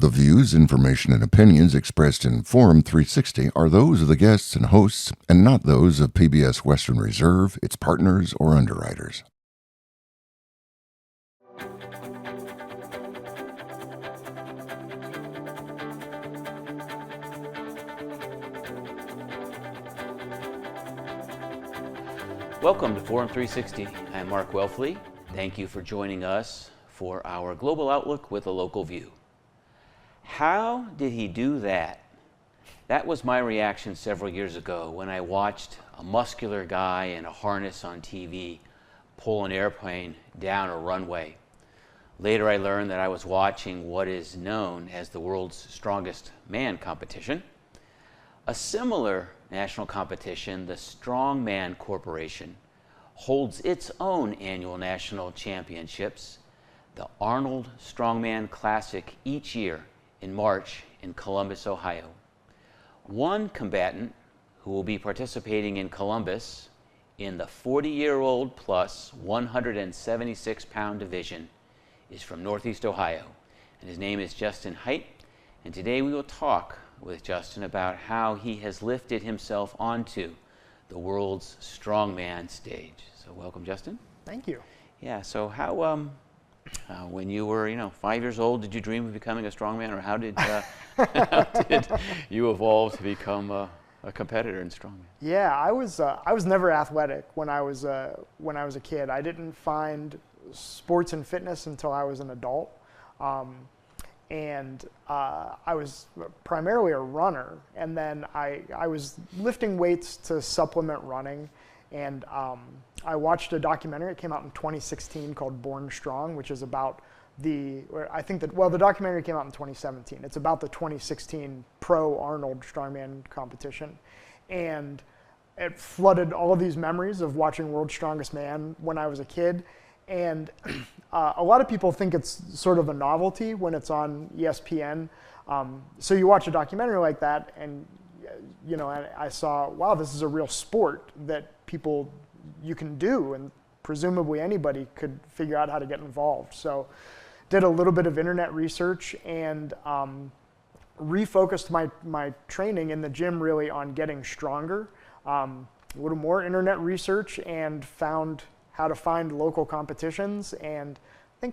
The views, information, and opinions expressed in Forum 360 are those of the guests and hosts and not those of PBS Western Reserve, its partners, or underwriters. Welcome to Forum 360. I'm Mark Welfley. Thank you for joining us for our global outlook with a local view. How did he do that? That was my reaction several years ago when I watched a muscular guy in a harness on TV pull an airplane down a runway. Later I learned that I was watching what is known as the world's strongest man competition. A similar national competition, the Strongman Corporation, holds its own annual national championships, the Arnold Strongman Classic, each year in March in Columbus, Ohio. One combatant who will be participating in Columbus in the 40-year-old plus 176-pound division is from Northeast Ohio, and his name is Justin Hite, and today we will talk with Justin about how he has lifted himself onto the world's strongman stage. So welcome, Justin. Thank you. Yeah, so how, when you were, 5 years old, did you dream of becoming a strongman, or how did you evolve to become a competitor in strongman? Yeah, I was never athletic when I was a kid. I didn't find sports and fitness until I was an adult. And I was primarily a runner, and then I was lifting weights to supplement running, and I watched a documentary. It came out in 2016 called Born Strong, which is about the documentary came out in 2017. It's about the 2016 Pro Arnold Strongman competition, and it flooded all of these memories of watching World's Strongest Man when I was a kid. And a lot of people think it's sort of a novelty when it's on ESPN. So you watch a documentary like that, and I saw, wow, this is a real sport that you can do, and presumably anybody could figure out how to get involved. So did a little bit of internet research and refocused my training in the gym really on getting stronger. A little more internet research, and found how to find local competitions. And I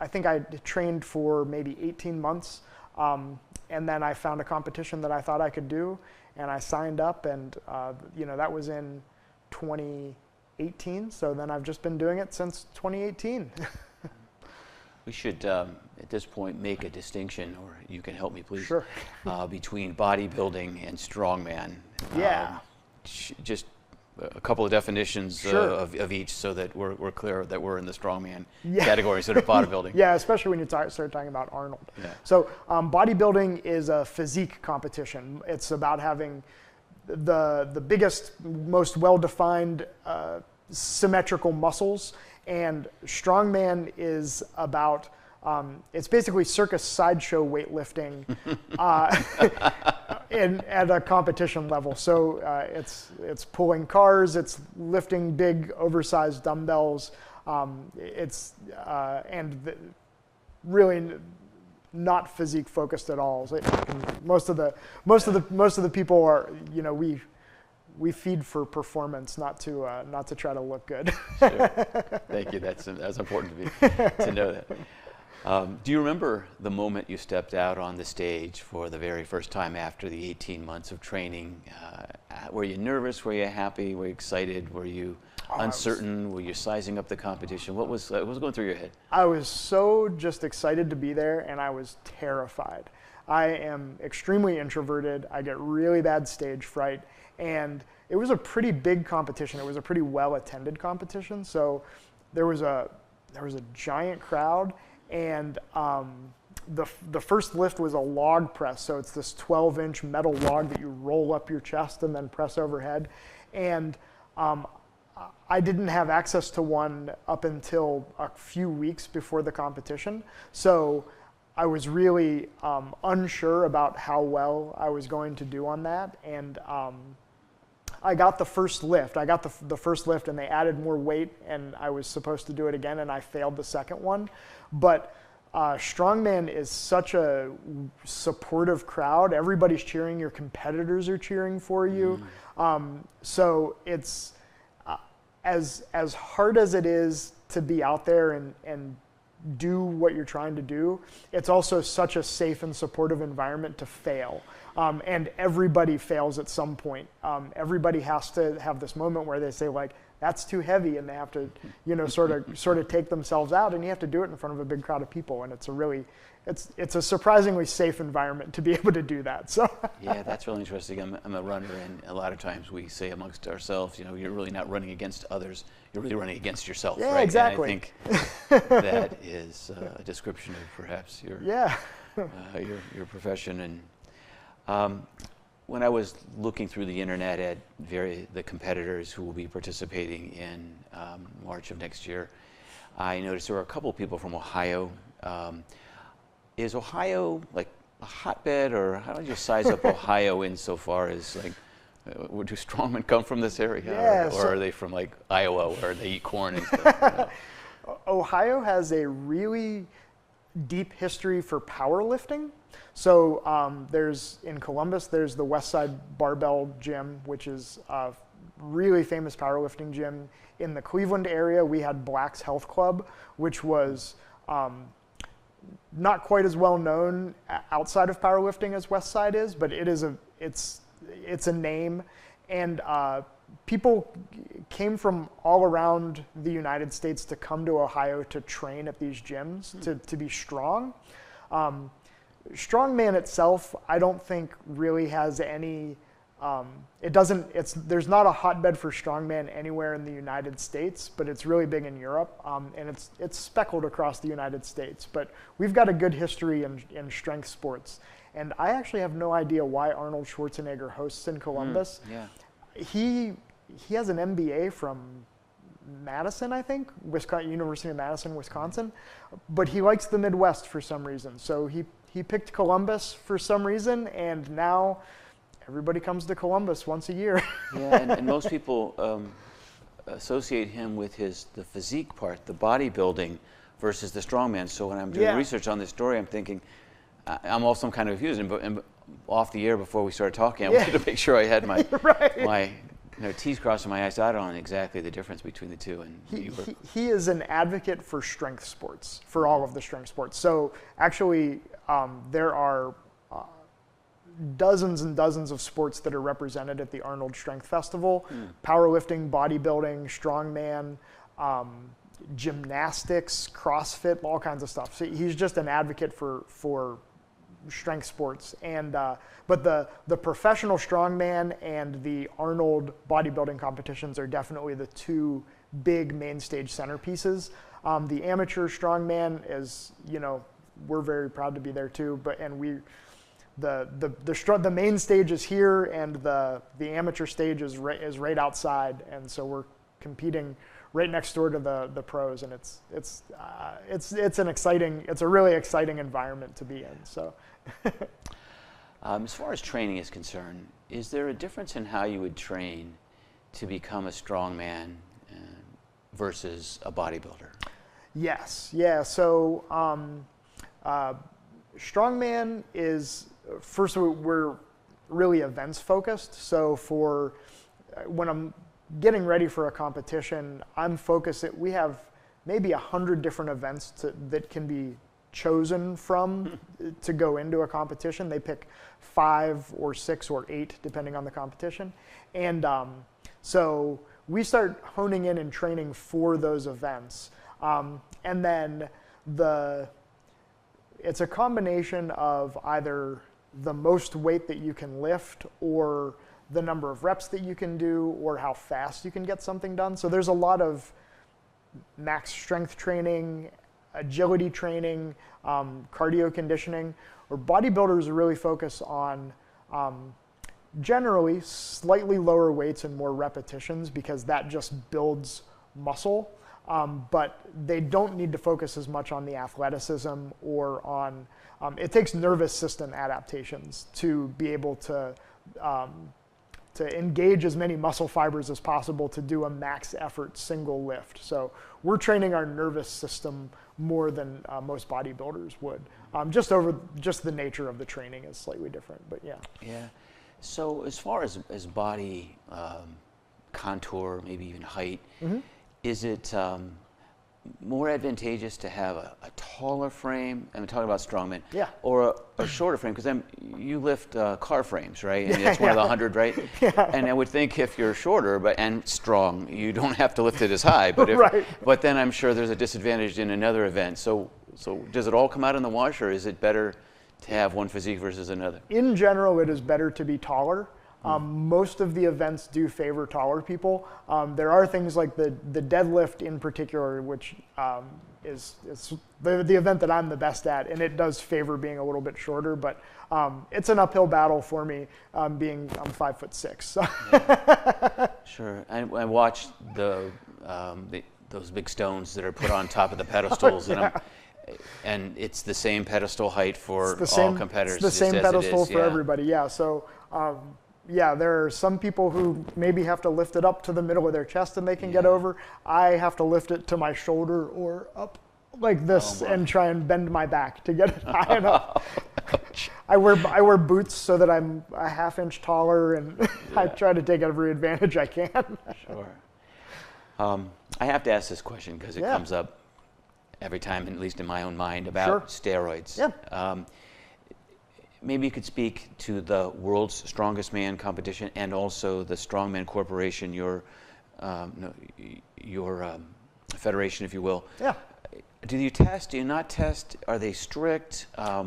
think I trained for maybe 18 months. And then I found a competition that I thought I could do, and I signed up, and that was in 2018. So then I've just been doing it since 2018. We should, at this point, make a distinction, or you can help me, please, Sure. between bodybuilding and strongman. Yeah. Just a couple of definitions Sure. of each, so that we're clear that we're in the strongman category instead of bodybuilding. Yeah, especially when you start talking about Arnold. Yeah. So bodybuilding is a physique competition. It's about having the biggest, most well-defined symmetrical muscles, and strongman is about it's basically circus sideshow weightlifting at a competition level. So it's pulling cars, it's lifting big oversized dumbbells. Really not physique focused at all. So most of the people are, we feed for performance, not to try to look good. Sure. Thank you. That's important to know that. Do you remember the moment you stepped out on the stage for the very first time after the 18 months of training? Were you nervous? Were you happy? Were you excited? Were you uncertain? Were you sizing up the competition? What was going through your head? I was so just excited to be there, and I was terrified. I am extremely introverted. I get really bad stage fright, and it was a pretty big competition. It was a pretty well-attended competition, so there was a giant crowd. And the first lift was a log press. So it's this 12-inch metal log that you roll up your chest and then press overhead. And I didn't have access to one up until a few weeks before the competition. So I was really unsure about how well I was going to do on that. And I got the first lift. I got the first lift, and they added more weight, and I was supposed to do it again, and I failed the second one. But Strongman is such a supportive crowd. Everybody's cheering. Your competitors are cheering for you. So it's as hard as it is to be out there and do what you're trying to do, it's also such a safe and supportive environment to fail. And everybody fails at some point. Everybody has to have this moment where they say, like, that's too heavy, and they have to, sort of take themselves out, and you have to do it in front of a big crowd of people, and it's a surprisingly safe environment to be able to do that. So yeah, that's really interesting. I'm a runner, and a lot of times we say amongst ourselves, you're really not running against others, you're really running against yourself, yeah, right? Exactly. And I think that is a description of perhaps your profession. And when I was looking through the internet at the competitors who will be participating in March of next year, I noticed there were a couple of people from Ohio. Is Ohio like a hotbed, or how do you size up Ohio insofar as, like, do strongmen come from this area, Yeah, or are they from like Iowa where they eat corn and stuff? Ohio has a really deep history for powerlifting. So in Columbus, there's the Westside Barbell Gym, which is a really famous powerlifting gym. In the Cleveland area, we had Black's Health Club, which was not quite as well known outside of powerlifting as Westside is, but it's a name. And people came from all around the United States to come to Ohio to train at these gyms to be strong. Strongman itself, I don't think really has any, there's not a hotbed for strongman anywhere in the United States, but it's really big in Europe, and it's speckled across the United States. But we've got a good history in strength sports. And I actually have no idea why Arnold Schwarzenegger hosts in Columbus. Yeah. He has an MBA from Madison, I think, University of Madison, Wisconsin, but he likes the Midwest for some reason. So he picked Columbus for some reason, and now everybody comes to Columbus once a year. Yeah, and most people associate him with the physique part, the bodybuilding versus the strongman. So when I'm doing research on this story, I'm thinking, I'm also kind of confused. And off the air before we started talking, I wanted to make sure I had my my T's crossed and my I's dotted on exactly the difference between the two. And he is an advocate for strength sports, for all of the strength sports. So actually, there are dozens and dozens of sports that are represented at the Arnold Strength Festival: powerlifting, bodybuilding, strongman, gymnastics, CrossFit, all kinds of stuff. So he's just an advocate for strength sports. And but the professional strongman and the Arnold bodybuilding competitions are definitely the two big main stage centerpieces. The amateur strongman is, we're very proud to be there too. The main stage is here, and the amateur stage is right outside, and so we're competing right next door to the pros, and it's a really exciting environment to be in. So. As far as training is concerned, is there a difference in how you would train to become a strongman versus a bodybuilder? Yes. Yeah. So strongman is, first of all, we're really events focused. So when I'm getting ready for a competition, I'm focused. We have maybe 100 different events that can be chosen from to go into a competition. They pick 5 or 6 or 8 depending on the competition, and so we start honing in and training for those events, and then it's a combination of either the most weight that you can lift, or the number of reps that you can do, or how fast you can get something done. So there's a lot of max strength training, agility training, cardio conditioning, or bodybuilders really focus on generally slightly lower weights and more repetitions, because that just builds muscle. But they don't need to focus as much on the athleticism or on, it takes nervous system adaptations to be able to to engage as many muscle fibers as possible to do a max effort single lift. So we're training our nervous system more than most bodybuilders would. Just the nature of the training is slightly different, but yeah. Yeah. So as far as body contour, maybe even height, is it more advantageous to have a taller frame? I'm talking about strongman. Yeah. Or a shorter frame, because you lift car frames, right? And that's one of the 100, right? Yeah. And I would think if you're shorter and strong, you don't have to lift it as high. But Right. But then I'm sure there's a disadvantage in another event. So does it all come out in the wash, or is it better to have one physique versus another? In general, it is better to be taller. Most of the events do favor taller people. There are things like the deadlift in particular, which is the event that I'm the best at, and it does favor being a little bit shorter, but it's an uphill battle for me, I'm 5'6". So. Yeah. Sure. I watched those big stones that are put on top of the pedestals, and it's the same pedestal height for all competitors. It's the same pedestal for everybody, yeah. So, yeah, there are some people who maybe have to lift it up to the middle of their chest and they can get over. I have to lift it to my shoulder or up like this and try and bend my back to get it high enough. I wear boots so that I'm a half-inch taller, and I try to take every advantage I can. Sure. I have to ask this question because it comes up every time, at least in my own mind, about steroids. Yeah. Maybe you could speak to the World's Strongest Man competition and also the Strongman Corporation, your federation, if you will. Yeah. Do you test? Do you not test? Are they strict? I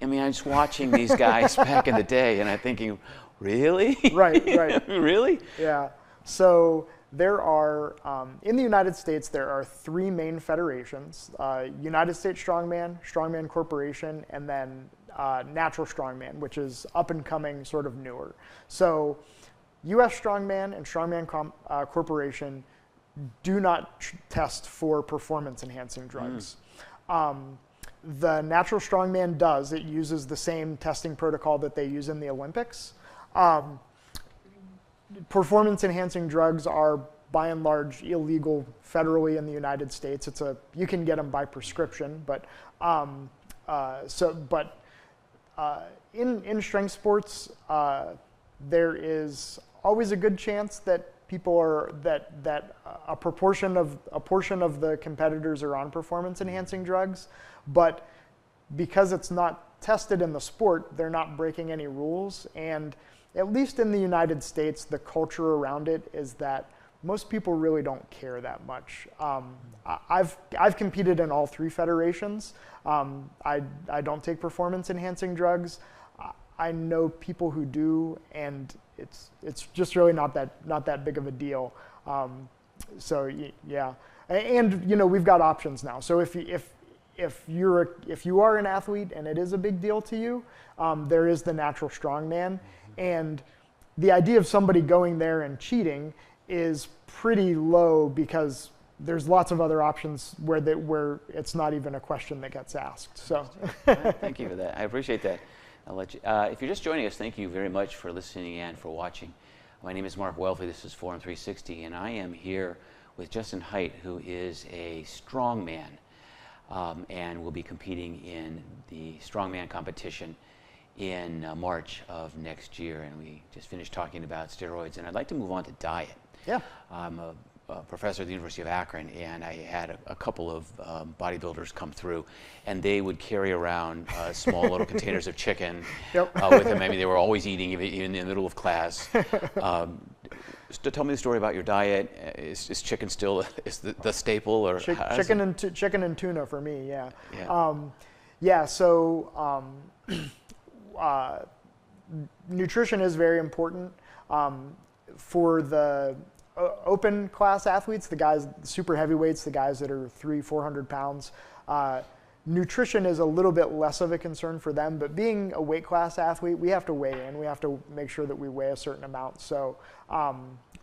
mean, I'm just watching these guys back in the day, and I'm thinking, really? Right. Really? Yeah. So there are, in the United States, there are 3 main federations: United States Strongman, Strongman Corporation, and then Natural Strongman, which is up and coming, sort of newer. So U.S. Strongman and Strongman Corporation do not test for performance-enhancing drugs. The Natural Strongman does. It uses the same testing protocol that they use in the Olympics. Performance-enhancing drugs are, by and large, illegal federally in the United States. You can get them by prescription, but in strength sports, there is always a good chance that a portion of the competitors are on performance-enhancing drugs, but because it's not tested in the sport, they're not breaking any rules. And at least in the United States, the culture around it is that most people really don't care that much. I've competed in all 3 federations. I don't take performance-enhancing drugs. I know people who do, and it's just really not that big of a deal. So yeah, and we've got options now. So if you are an athlete and it is a big deal to you, there is the Natural Strongman, and the idea of somebody going there and cheating is pretty low because there's lots of other options where it's not even a question that gets asked. So thank you for that. I appreciate that. I'll let you. If you're just joining us, thank you very much for listening and for watching. My name is Mark Welfley. This is Forum 360, and I am here with Justin Hite, who is a strongman, and will be competing in the strongman competition in March of next year. And we just finished talking about steroids, and I'd like to move on to diet. Yeah. I'm a professor at the University of Akron, and I had a couple of bodybuilders come through, and they would carry around small little containers of chicken with them. I mean, they were always eating even in the middle of class. Tell me the story about your diet. Is chicken still the staple, or chicken and tuna for me? Yeah. So nutrition is very important for the open class athletes, the guys, super heavyweights, the guys that are 300-400 pounds. Nutrition is a little bit less of a concern for them, but being a weight class athlete, we have to weigh in. We have to make sure that we weigh a certain amount. So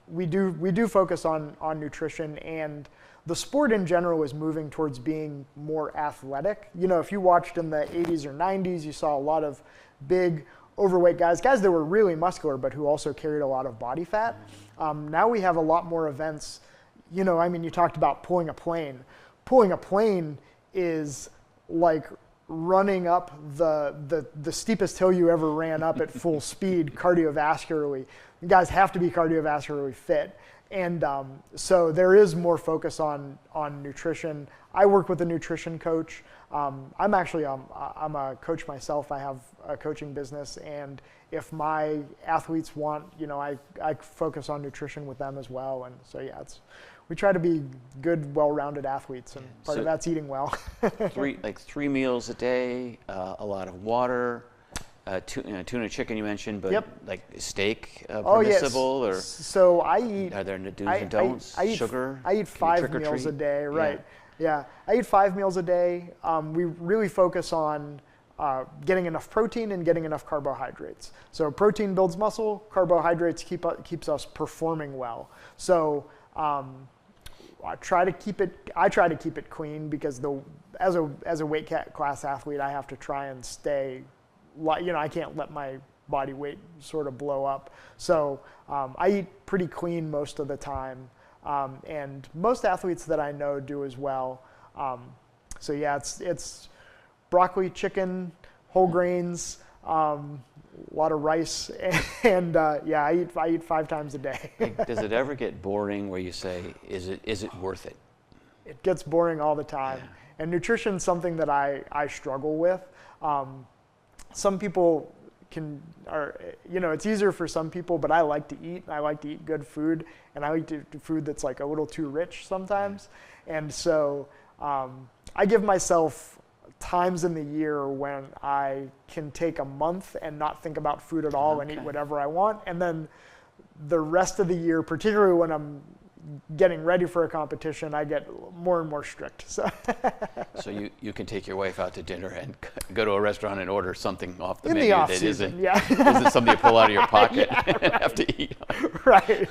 we do focus on nutrition, and the sport in general is moving towards being more athletic. If you watched in the 80s or 90s, you saw a lot of big overweight guys that were really muscular, but who also carried a lot of body fat. Now we have a lot more events. You know, I mean, you talked about pulling a plane. Pulling a plane is like running up the steepest hill you ever ran up at full speed cardiovascularly. You guys have to be cardiovascularly fit. And so there is more focus on nutrition. I work with a nutrition coach. I'm actually, I'm a coach myself. I have a coaching business, and if my athletes want, you know, I focus on nutrition with them as well. And so yeah, we try to be good, well-rounded athletes, and part of that's eating well. three meals a day, a lot of water. Tuna chicken you mentioned, but like steak permissible? Yes. Or so I eat. Are there do's and don'ts? Sugar? I eat 5 meals a day, right? Yeah, I eat 5 meals a day. We really focus on getting enough protein and getting enough carbohydrates. So protein builds muscle, carbohydrates keeps us performing well. So I try to keep it clean, because as a weight class athlete, I have to try and stay. You know, I can't let my body weight sort of blow up. So I eat pretty clean most of the time, and most athletes that I know do as well. So yeah, it's broccoli, chicken, whole grains, a lot of rice, and yeah, I eat 5 times a day. Does it ever get boring where you say, is it worth it? It gets boring all the time, and nutrition is something that I struggle with. Some people you know, it's easier for some people, but I like to eat. I like to eat good food, and I like to eat food that's like a little too rich sometimes. And so I give myself times in the year when I can take a month and not think about food at all and eat whatever I want. And then the rest of the year, particularly when I'm getting ready for a competition, I get more and more strict. So you can take your wife out to dinner and go to a restaurant and order something off the menu that isn't something you pull out of your pocket and have to eat. Right.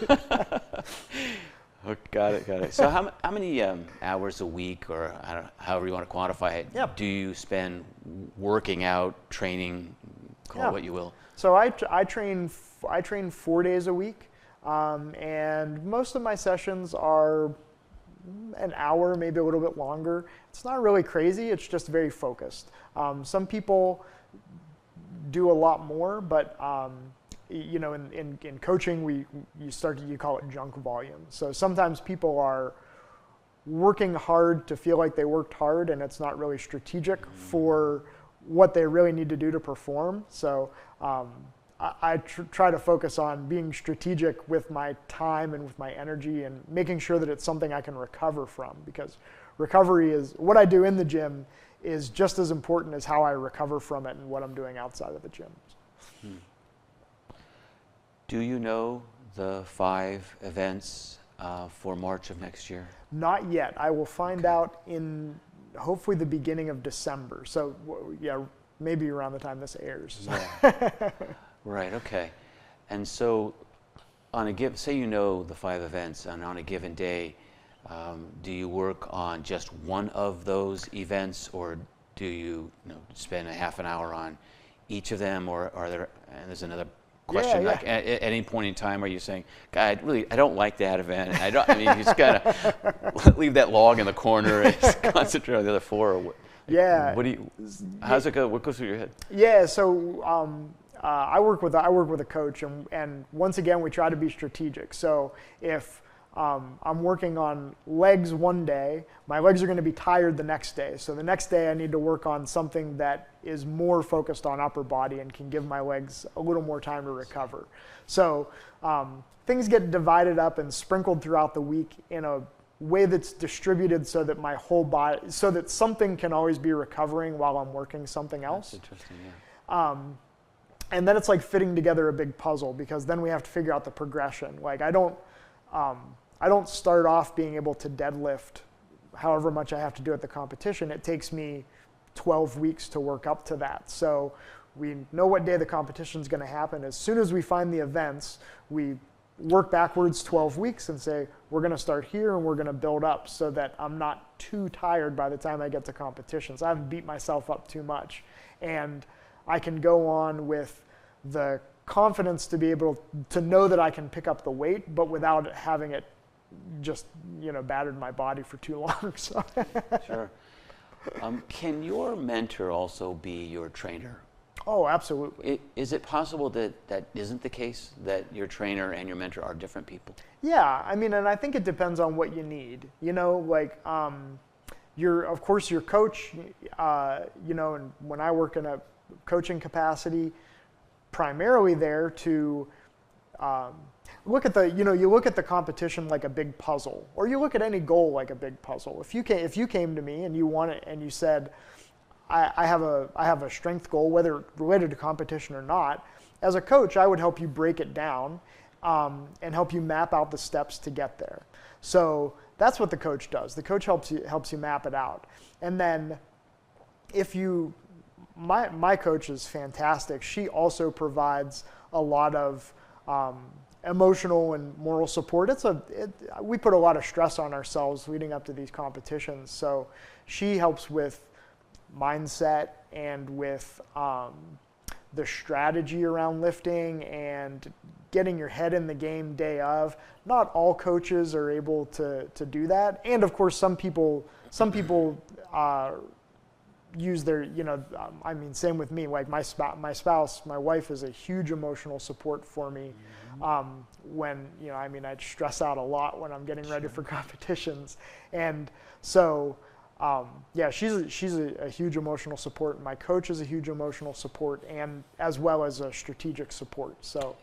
Oh, got it. So how many hours a week, or however you want to quantify it, do you spend working out, training, call it what you will? So I train 4 days a week. And most of my sessions are an hour, maybe a little bit longer. It's not really crazy, it's just very focused. Some people do a lot more, but you know, in coaching, you call it junk volume. So sometimes people are working hard to feel like they worked hard, and it's not really strategic for what they really need to do to perform. So I try to focus on being strategic with my time and with my energy, and making sure that it's something I can recover from, because recovery is what I do in the gym is just as important as how I recover from it and what I'm doing outside of the gym. Do you know the 5 events for March of next year? Not yet. I will find out in hopefully the beginning of December. So yeah, maybe around the time this airs. Yeah. Right, okay. And so say you know the 5 events, and on a given day, do you work on just one of those events, or do you spend a half an hour on each of them, or are there, and there's another question, like at any point in time are you saying, God, I don't like that event, you just gotta leave that log in the corner and concentrate on the other 4, or how's it go? What goes through your head? Yeah, so I work with a coach, and once again we try to be strategic. So if I'm working on legs one day, my legs are going to be tired the next day. So the next day I need to work on something that is more focused on upper body and can give my legs a little more time to recover. So things get divided up and sprinkled throughout the week in a way that's distributed so that my whole body, so that something can always be recovering while I'm working something else. That's interesting, yeah. And then it's like fitting together a big puzzle, because then we have to figure out the progression. Like I don't start off being able to deadlift however much I have to do at the competition. It takes me 12 weeks to work up to that. So we know what day the competition is going to happen. As soon as we find the events, we work backwards 12 weeks and say, we're going to start here and we're going to build up so that I'm not too tired by the time I get to competitions. I haven't beat myself up too much. And I can go on with the confidence to be able to know that I can pick up the weight, but without having it just, battered my body for too long. So. Sure. Can your mentor also be your trainer? Oh, absolutely. Is it possible that that isn't the case, that your trainer and your mentor are different people? Yeah, I mean, and I think it depends on what you need. Of course, your coach, and when I work in a coaching capacity, primarily there to look at you look at the competition like a big puzzle, or you look at any goal like a big puzzle. If you came to me and you want it and you said, I have a strength goal, whether related to competition or not, as a coach, I would help you break it down and help you map out the steps to get there. So that's what the coach does. The coach helps you map it out. And then my coach is fantastic. She also provides a lot of emotional and moral support. We put a lot of stress on ourselves leading up to these competitions. So she helps with mindset and with the strategy around lifting and getting your head in the game day of. Not all coaches are able to do that. And of course, some people use their, same with me. Like my spouse, my wife is a huge emotional support for me. When, I'd stress out a lot when I'm getting ready for competitions. And so, she's a huge emotional support. My coach is a huge emotional support, and as well as a strategic support. So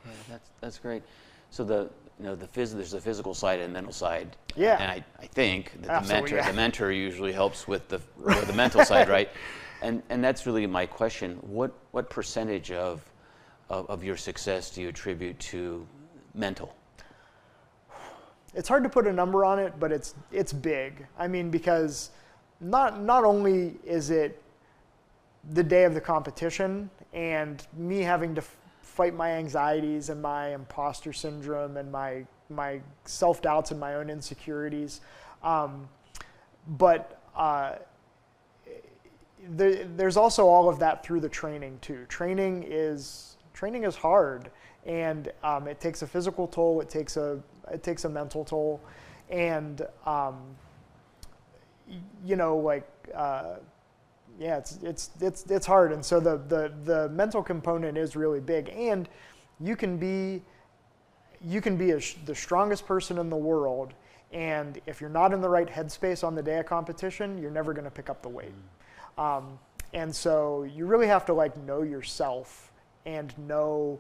that's great. So there's the physical side and mental side. Yeah. And I think that Absolutely, the mentor usually helps with the mental side, right? And that's really my question. What percentage of your success do you attribute to mental? It's hard to put a number on it, but it's big. I mean, because not only is it the day of the competition and me having to fight my anxieties and my imposter syndrome and my self-doubts and my own insecurities, but there's also all of that through the training too. Training is hard, and it takes a physical toll. It takes a mental toll, and it's hard. And so the mental component is really big. And you can be the strongest person in the world, and if you're not in the right headspace on the day of competition, you're never going to pick up the weight. And so you really have to know yourself and know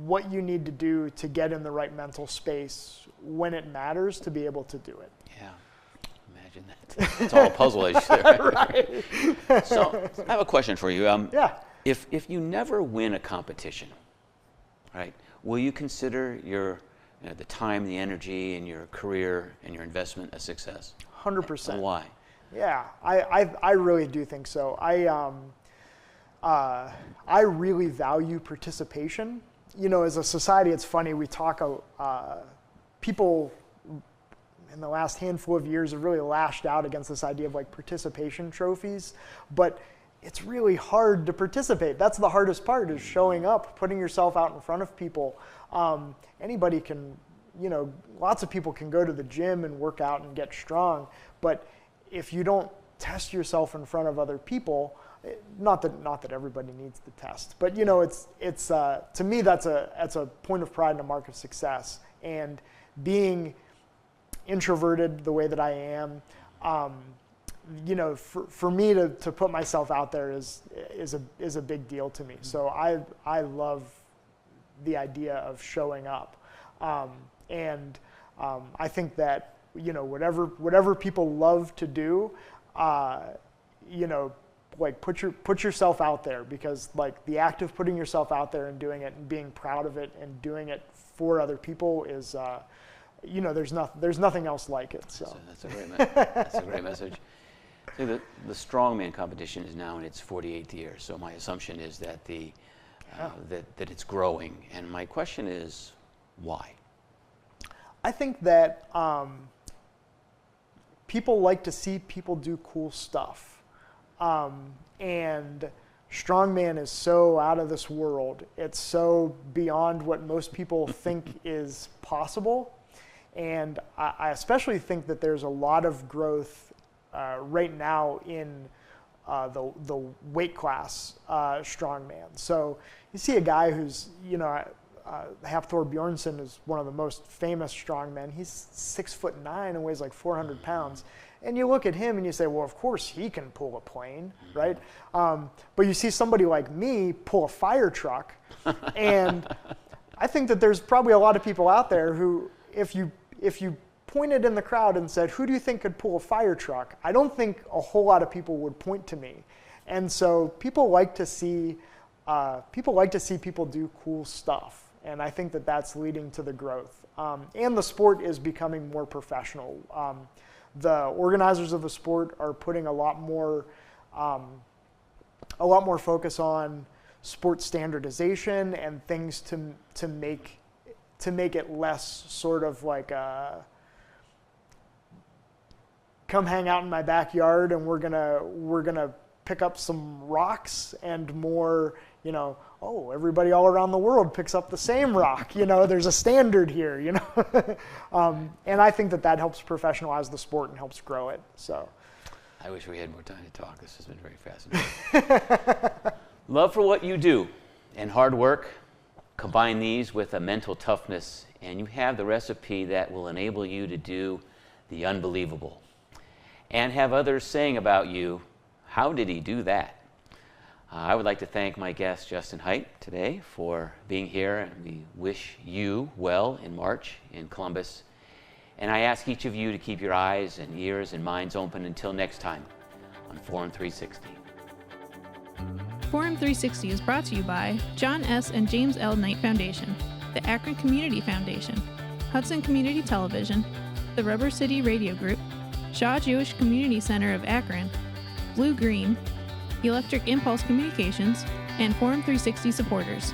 what you need to do to get in the right mental space when it matters to be able to do it. Yeah. Imagine that. It's all a puzzle, as you said. Right. So I have a question for you. Yeah. If you never win a competition, right, will you consider the time, the energy, and your career and your investment a success? 100%. And why? Yeah, I really do think so. I really value participation. As a society, it's funny, we talk, people in the last handful of years have really lashed out against this idea of participation trophies, but it's really hard to participate. That's the hardest part, is showing up, putting yourself out in front of people. Anybody can, lots of people can go to the gym and work out and get strong, but if you don't test yourself in front of other people, not that everybody needs the test, but it's to me that's a point of pride and a mark of success. And being introverted the way that I am, for me to put myself out there is a big deal to me. So I love the idea of showing up, and I think that whatever people love to do, put yourself out there, because the act of putting yourself out there and doing it and being proud of it and doing it for other people is there's nothing else like it. So that's a great message. See, the Strongman competition is now in its 48th year, so my assumption is that that it's growing. And my question is, why? I think that people like to see people do cool stuff, and Strongman is so out of this world. It's so beyond what most people think is possible. And I especially think that there's a lot of growth right now in the weight class strongman. So you see a guy who's, Hafthor Bjornsson is one of the most famous strongmen. He's 6'9" and weighs like 400 pounds. And you look at him and you say, well, of course he can pull a plane, right? But you see somebody like me pull a fire truck. And I think that there's probably a lot of people out there who, if you pointed in the crowd and said, who do you think could pull a fire truck? I don't think a whole lot of people would point to me. And so people like to see people do cool stuff. And I think that that's leading to the growth. And the sport is becoming more professional. The organizers of the sport are putting a lot more focus on sport standardization and things to make it less sort of like come hang out in my backyard and we're gonna pick up some rocks, and more, everybody all around the world picks up the same rock. There's a standard here, and I think that helps professionalize the sport and helps grow it. So, I wish we had more time to talk. This has been very fascinating. Love for what you do and hard work, combine these with a mental toughness, and you have the recipe that will enable you to do the unbelievable and have others saying about you, how did he do that? I would like to thank my guest, Justin Hite, today for being here, and we wish you well in March in Columbus. And I ask each of you to keep your eyes and ears and minds open until next time on Forum 360. Forum 360 is brought to you by John S. and James L. Knight Foundation, the Akron Community Foundation, Hudson Community Television, the Rubber City Radio Group, Shaw Jewish Community Center of Akron, Blue Green, Electric Impulse Communications, and Forum 360 supporters.